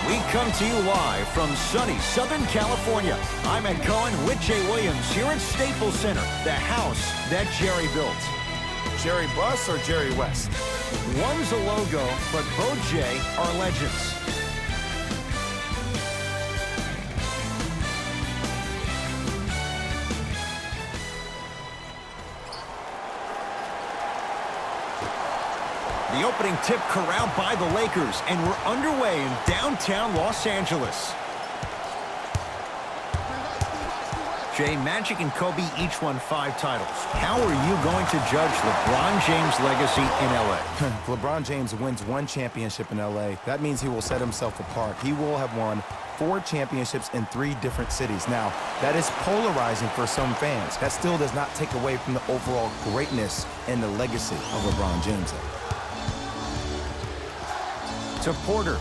We come to you live from sunny Southern California. I'm Ed Cohen with Jay Williams here at Staples Center, the house that Jerry built. Jerry Buss or Jerry West? One's a logo, but both Jay are legends. The opening tip corralled by the Lakers, and we're underway in downtown Los Angeles. Jay, Magic and Kobe each won 5 titles. How are you going to judge LeBron James' legacy in L.A.? If LeBron James wins 1 championship in L.A., that means he will set himself apart. He will have won 4 championships in 3 different cities. Now, that is polarizing for some fans. That still does not take away from the overall greatness and the legacy of LeBron James. To Porter.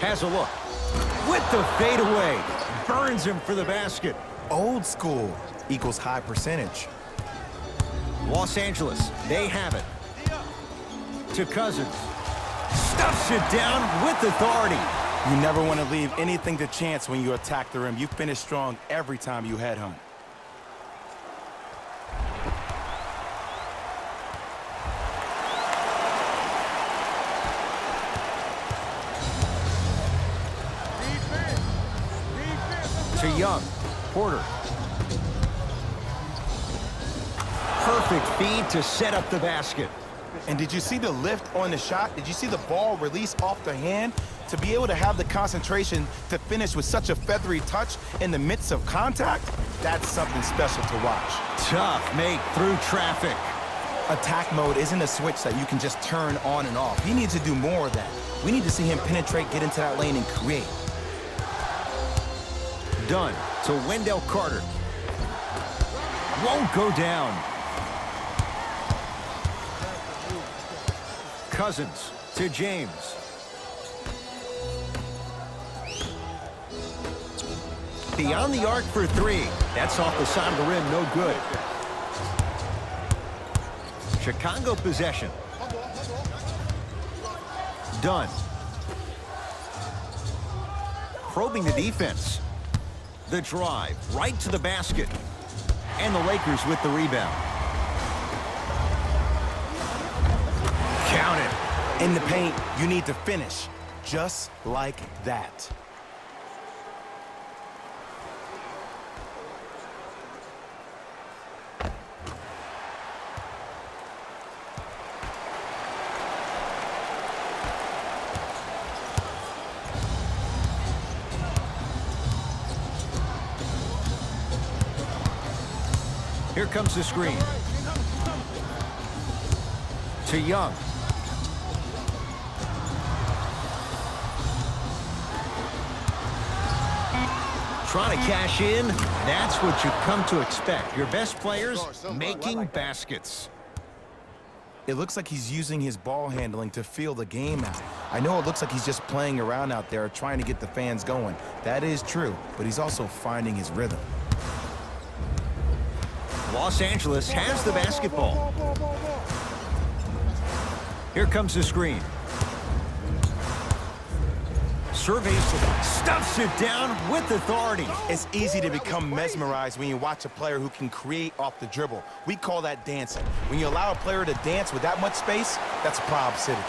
Has a look. With the fadeaway. Burns him for the basket. Old school equals high percentage. Los Angeles, they have it. To Cousins. Stuffs it down with authority. You never want to leave anything to chance when you attack the rim. You finish strong every time you headhunt. To Young. Porter. Perfect feed to set up the basket. And did you see the lift on the shot? Did you see the ball release off the hand? To be able to have the concentration to finish with such a feathery touch in the midst of contact, that's something special to watch. Tough make through traffic. Attack mode isn't a switch that you can just turn on and off. He needs to do more of that. We need to see him penetrate, get into that lane, and create. Dunn to Wendell Carter. Won't go down. Cousins to James. Beyond the arc for 3. That's off the side of the rim, no good. Chicago possession. Dunn. Probing the defense. The drive, right to the basket. And the Lakers with the rebound. Count it. In the paint, you need to finish just like that. Here comes the screen. To Young. Trying to cash in. That's what you come to expect. Your best players making baskets. It looks like he's using his ball handling to feel the game out. I know it looks like he's just playing around out there trying to get the fans going. That is true, but he's also finding his rhythm. Los Angeles has the basketball. Here comes the screen. Surveys, stuffs it down with authority. It's easy to become mesmerized when you watch a player who can create off the dribble. We call that dancing. When you allow a player to dance with that much space, that's Prob City.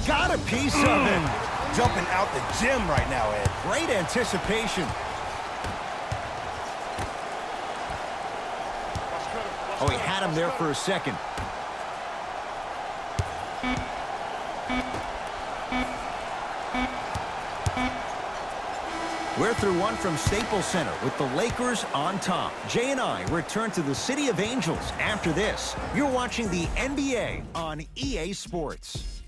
Got a piece of it. Jumping out the gym right now, Ed. Great anticipation. Oh, he had him there for a second. We're through one from Staples Center with the Lakers on top. Jay and I return to the City of Angels after this. You're watching the NBA on EA Sports.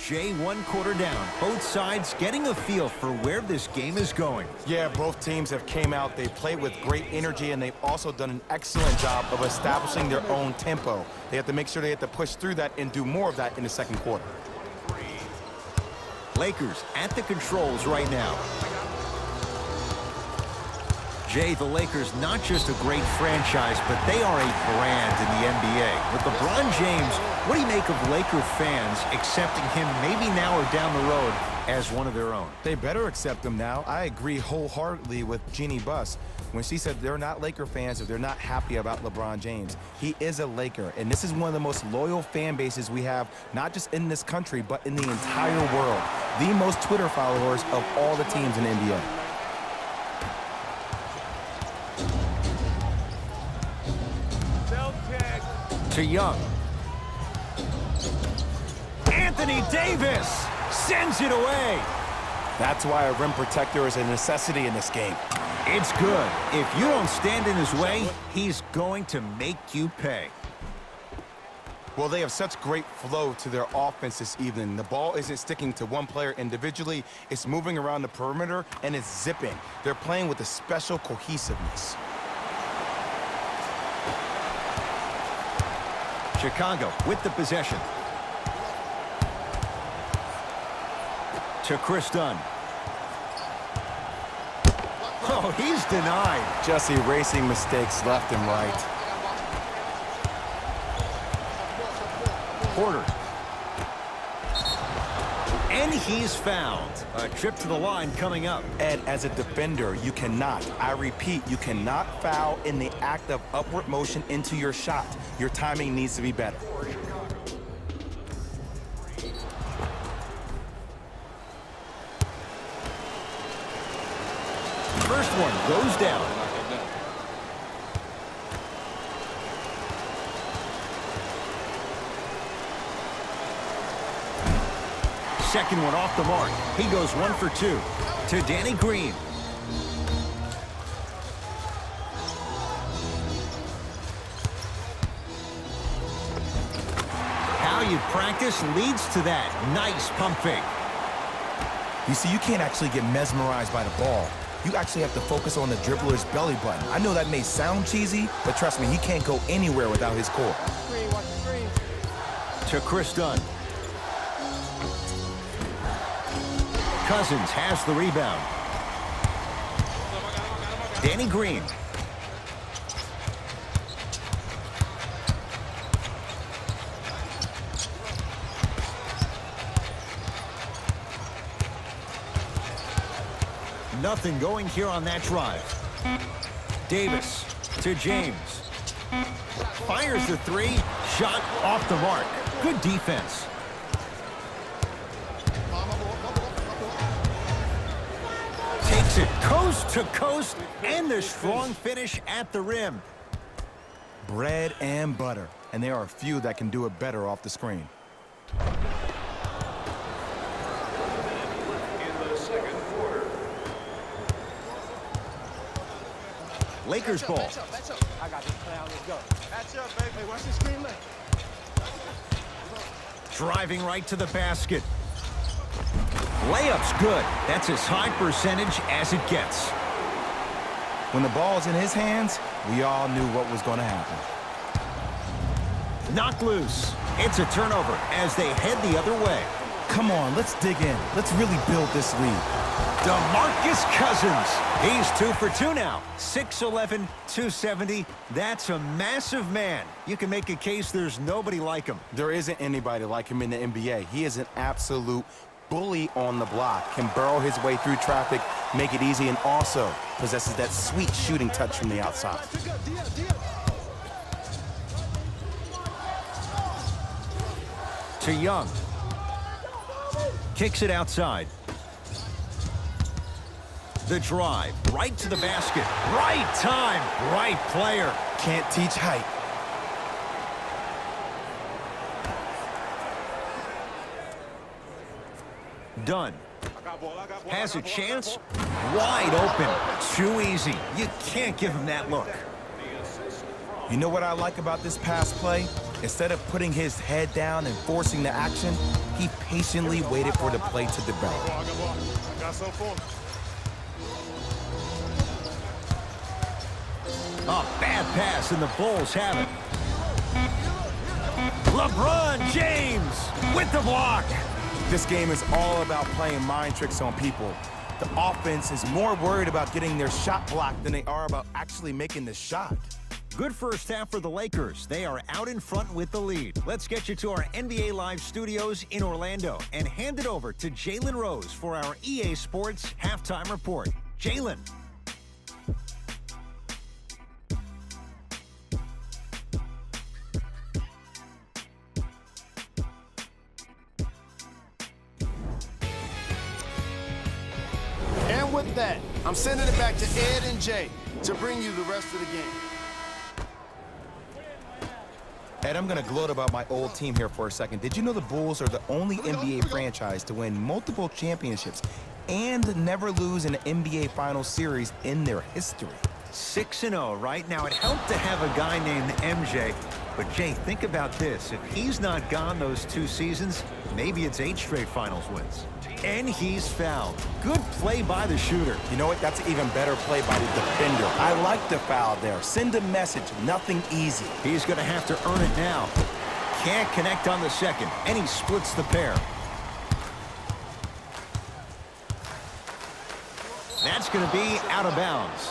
Jay, one quarter down. Both sides getting a feel for where this game is going. Yeah, both teams have came out. They played with great energy, and they've also done an excellent job of establishing their own tempo. They have to make sure they have to push through that and do more of that in the second quarter. Lakers at the controls right now. Jay, the Lakers, not just a great franchise, but they are a brand in the NBA. With LeBron James, what do you make of Laker fans accepting him maybe now or down the road as one of their own? They better accept him now. I agree wholeheartedly with Jeannie Buss when she said they're not Laker fans if they're not happy about LeBron James. He is a Laker, and this is one of the most loyal fan bases we have, not just in this country, but in the entire world. The most Twitter followers of all the teams in the NBA. To Young. Anthony Davis sends it away. That's why a rim protector is a necessity in this game. It's good. If you don't stand in his way, he's going to make you pay. Well, they have such great flow to their offense this evening. The ball isn't sticking to one player individually. It's moving around the perimeter, and it's zipping. They're playing with a special cohesiveness. Chicago with the possession. To Chris Dunn. Oh, he's denied. Just erasing mistakes left and right. Porter. And he's fouled. A trip to the line coming up. Ed, as a defender, you cannot, I repeat, you cannot foul in the act of upward motion into your shot. Your timing needs to be better. First one goes down. Second one off the mark. He goes 1 for 2 to Danny Green. How you practice leads to that. Nice pump fake. You see, you can't actually get mesmerized by the ball. You actually have to focus on the dribbler's belly button. I know that may sound cheesy, but trust me, he can't go anywhere without his core. To Chris Dunn. Cousins has the rebound. Danny Green. Nothing going here on that drive. Davis to James. Fires the three. Shot off the mark. Good defense. Takes it coast to coast, and the strong finish at the rim. Bread and butter, and there are a few that can do it better off the screen. Lakers ball. I got this plan. Let's go. Match up, baby. Watch the screen. Driving right to the basket. Layup's good. That's as high percentage as it gets. When the ball's in his hands, we all knew what was going to happen. Knocked loose. It's a turnover as they head the other way. Come on, let's dig in. Let's really build this lead. DeMarcus Cousins. He's 2 for 2 now. 6'11", 270. That's a massive man. You can make a case there's nobody like him. There isn't anybody like him in the NBA. He is an absolute bully on the block, can burrow his way through traffic, make it easy, and also possesses that sweet shooting touch from the outside. To Young. Kicks it outside. The drive, right to the basket. Right time, right player. Can't teach height. Dunn. Has a chance. Wide open. Too easy. You can't give him that look. You know what I like about this pass play? Instead of putting his head down and forcing the action, he patiently waited for the play to develop. I got something for him. A bad pass, and the Bulls have it. LeBron James with the block. This game is all about playing mind tricks on people. The offense is more worried about getting their shot blocked than they are about actually making the shot. Good first half for the Lakers. They are out in front with the lead. Let's get you to our NBA Live studios in Orlando and hand it over to Jalen Rose for our EA Sports Halftime Report. Jalen. And with that, I'm sending it back to Ed and Jay to bring you the rest of the game. Ed, I'm going to gloat about my old team here for a second. Did you know the Bulls are the only NBA franchise to win multiple championships and never lose an NBA Finals series in their history? 6-0 right now. It helped to have a guy named MJ. But, Jay, think about this. If he's not gone those 2 seasons, maybe it's 8 straight finals wins. And he's fouled. Good play by the shooter. You know what? That's an even better play by the defender. I like the foul there. Send a message. Nothing easy. He's going to have to earn it now. Can't connect on the second, and he splits the pair. That's going to be out of bounds.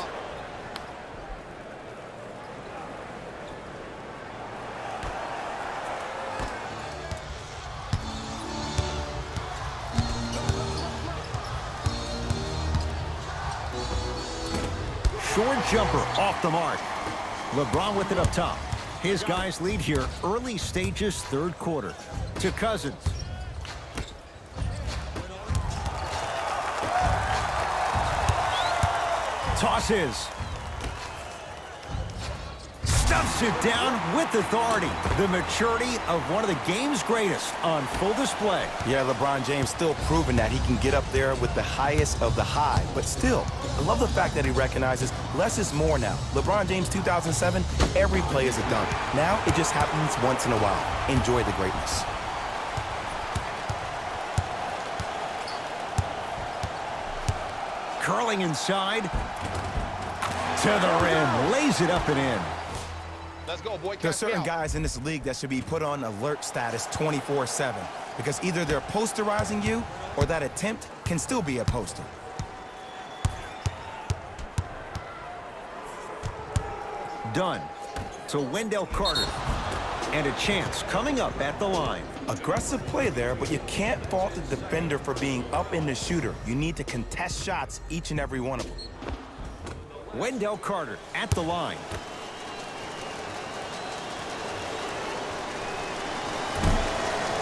Short jumper off the mark. LeBron with it up top. His guys lead here early stages, third quarter. To Cousins. Tosses. Stuffs it down with authority. The maturity of one of the game's greatest on full display. Yeah, LeBron James still proving that he can get up there with the highest of the high. But still, I love the fact that he recognizes less is more now. LeBron James 2007, every play is a dunk. Now it just happens once in a while. Enjoy the greatness. Curling inside. To the rim. Lays it up and in. Let's go, boy. There's certain guys in this league that should be put on alert status 24/7 because either they're posterizing you or that attempt can still be a poster. Done. To Wendell Carter. And a chance coming up at the line. Aggressive play there, but you can't fault the defender for being up in the shooter. You need to contest shots, each and every one of them. Wendell Carter at the line.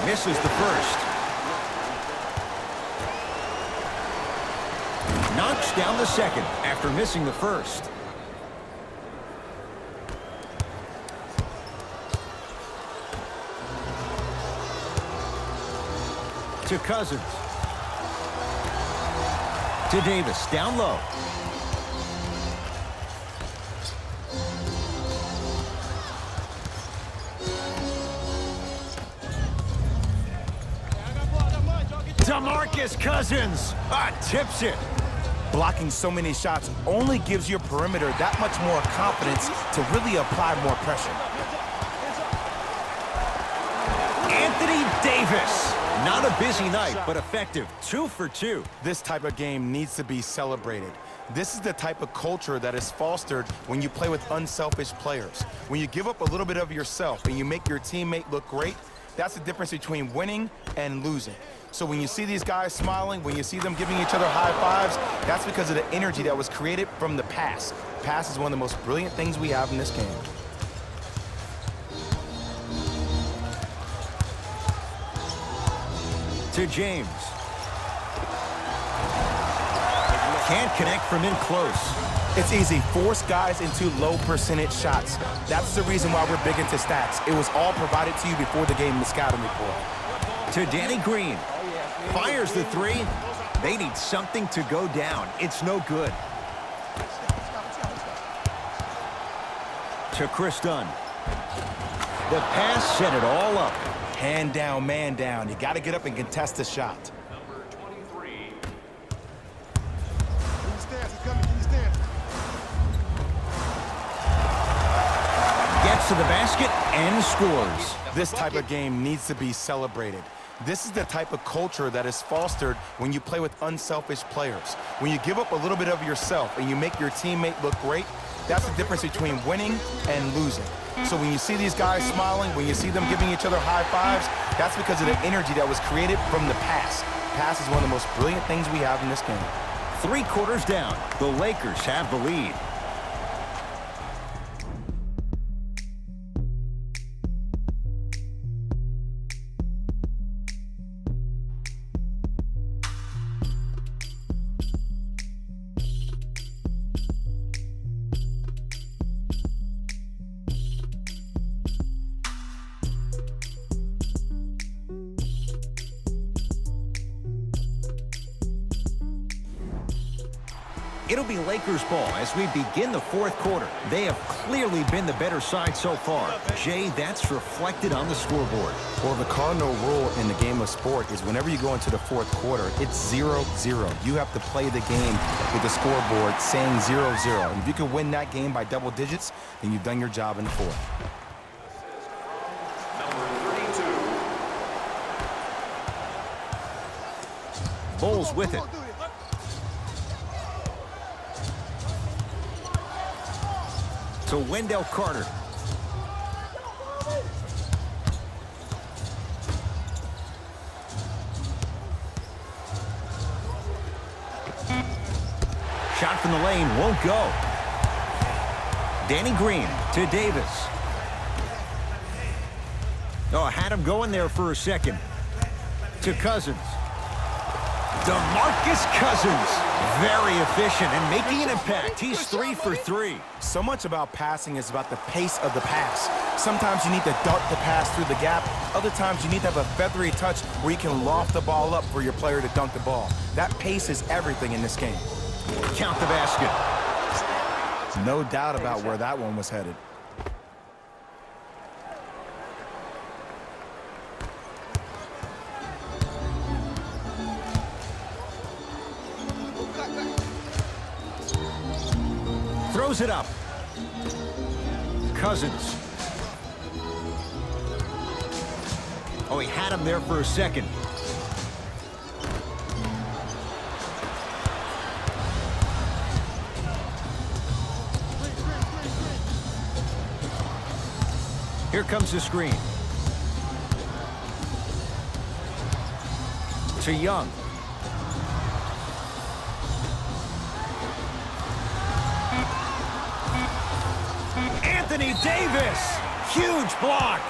Misses the first. Knocks down the second after missing the first. To Cousins. To Davis, down low. DeMarcus Cousins tips it. Blocking so many shots only gives your perimeter that much more confidence to really apply more pressure. Anthony Davis. Not a busy night, but effective. 2 for 2. This type of game needs to be celebrated. This is the type of culture that is fostered when you play with unselfish players. When you give up a little bit of yourself and you make your teammate look great, that's the difference between winning and losing. So when you see these guys smiling, when you see them giving each other high fives, that's because of the energy that was created from the pass. Pass is one of the most brilliant things we have in this game. To James. Can't connect from in close. It's easy. Force guys into low percentage shots. That's the reason why we're big into stats. It was all provided to you before the game in the scouting report. To Danny Green. Fires the 3. They need something to go down. It's no good. To Chris Dunn. The pass set it all up. Hand down, man down. You got to get up and contest the shot. Number 23. Can you stand? He's coming. Can you stand? Gets to the basket and scores. This type of game needs to be celebrated. This is the type of culture that is fostered when you play with unselfish players. When you give up a little bit of yourself and you make your teammate look great, that's the difference between winning and losing. So when you see these guys smiling, when you see them giving each other high fives, that's because of the energy that was created from the pass. Pass is one of the most brilliant things we have in this game. 3 quarters down. The Lakers have the lead. It'll be Lakers ball as we begin the 4th quarter. They have clearly been the better side so far. Jay, that's reflected on the scoreboard. Well, the cardinal rule in the game of sport is whenever you go into the 4th quarter, it's 0-0. You have to play the game with the scoreboard saying 0-0. And if you can win that game by double digits, then you've done your job in the 4th. Number 32. Bulls with it. To Wendell Carter. Shot from the lane won't go. Danny Green to Davis. Oh, had him going there for a second. To Cousins. DeMarcus Cousins. Very efficient and making an impact. He's 3 for 3. So much about passing is about the pace of the pass. Sometimes you need to dart the pass through the gap. Other times you need to have a feathery touch where you can loft the ball up for your player to dunk the ball. That pace is everything in this game. Count the basket. No doubt about where that one was headed. Throws it up. Cousins. Oh, he had him there for a second. Here comes the screen. To Young. Anthony Davis. Huge block.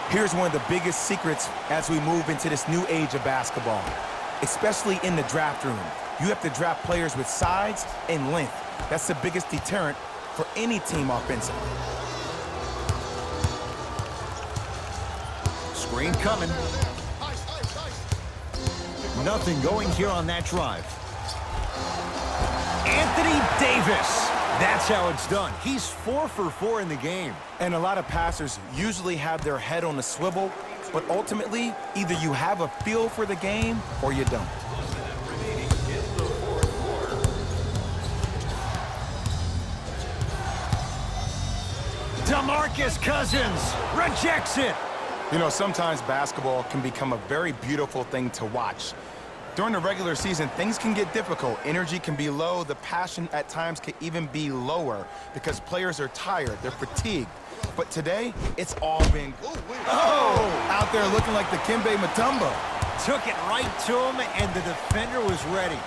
Here's one of the biggest secrets as we move into this new age of basketball, especially in the draft room. You have to draft players with size and length. That's the biggest deterrent for any team offensively. Screen coming. Nothing going here on that drive. Anthony Davis. That's how it's done. He's 4 for 4 in the game. And a lot of passers usually have their head on a swivel, but ultimately, either you have a feel for the game or you don't. DeMarcus Cousins rejects it. You know, sometimes basketball can become a very beautiful thing to watch. During the regular season, things can get difficult. Energy can be low. The passion at times can even be lower because players are tired. They're fatigued. But today, it's all been, out there looking like the Dikembe Mutombo. Took it right to him, and the defender was ready.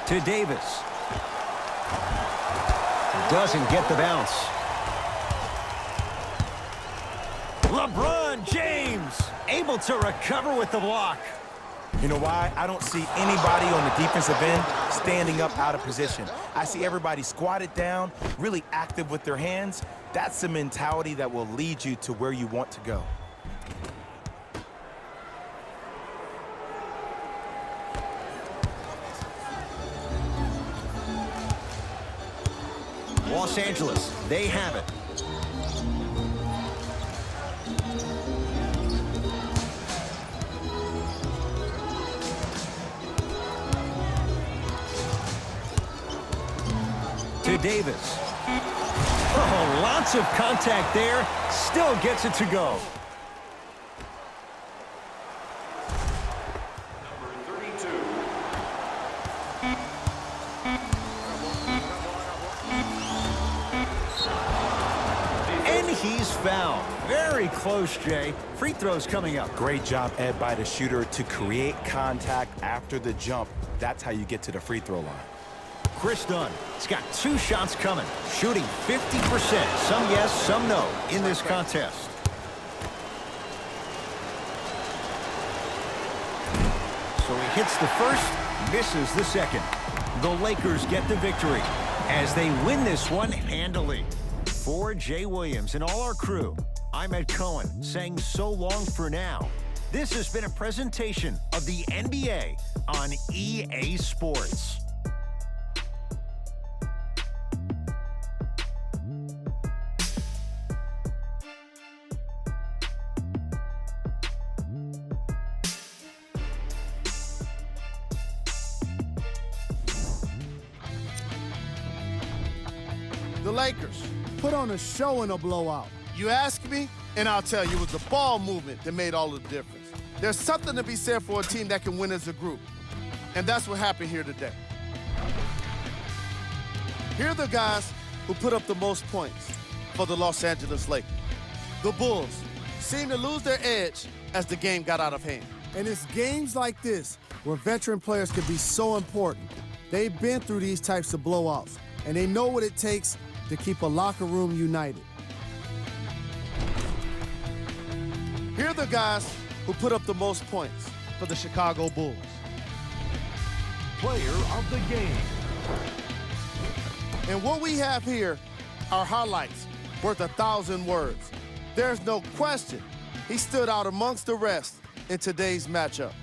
To Davis. Doesn't get the bounce. LeBron James able to recover with the block. You know why? I don't see anybody on the defensive end standing up out of position. I see everybody squatted down, really active with their hands. That's the mentality that will lead you to where you want to go. Los Angeles, they have it. to Davis. Oh, lots of contact there. Still gets it to go. Number 32. And he's fouled. Very close, Jay. Free throws coming up. Great job, Ed, by the shooter to create contact after the jump. That's how you get to the free throw line. Chris Dunn. He's got 2 shots coming. Shooting 50%. Some yes, some no in this contest. So he hits the first, misses the second. The Lakers get the victory as they win this one handily. For Jay Williams and all our crew, I'm Ed Cohen saying so long for now. This has been a presentation of the NBA on EA Sports. The Lakers put on a show in a blowout. You ask me, and I'll tell you, it was the ball movement that made all the difference. There's something to be said for a team that can win as a group, and that's what happened here today. Here are the guys who put up the most points for the Los Angeles Lakers. The Bulls seemed to lose their edge as the game got out of hand. And it's games like this where veteran players can be so important. They've been through these types of blowouts, and they know what it takes to keep a locker room united. Here are the guys who put up the most points for the Chicago Bulls. Player of the game. And what we have here are highlights worth 1,000 words. There's no question he stood out amongst the rest in today's matchup.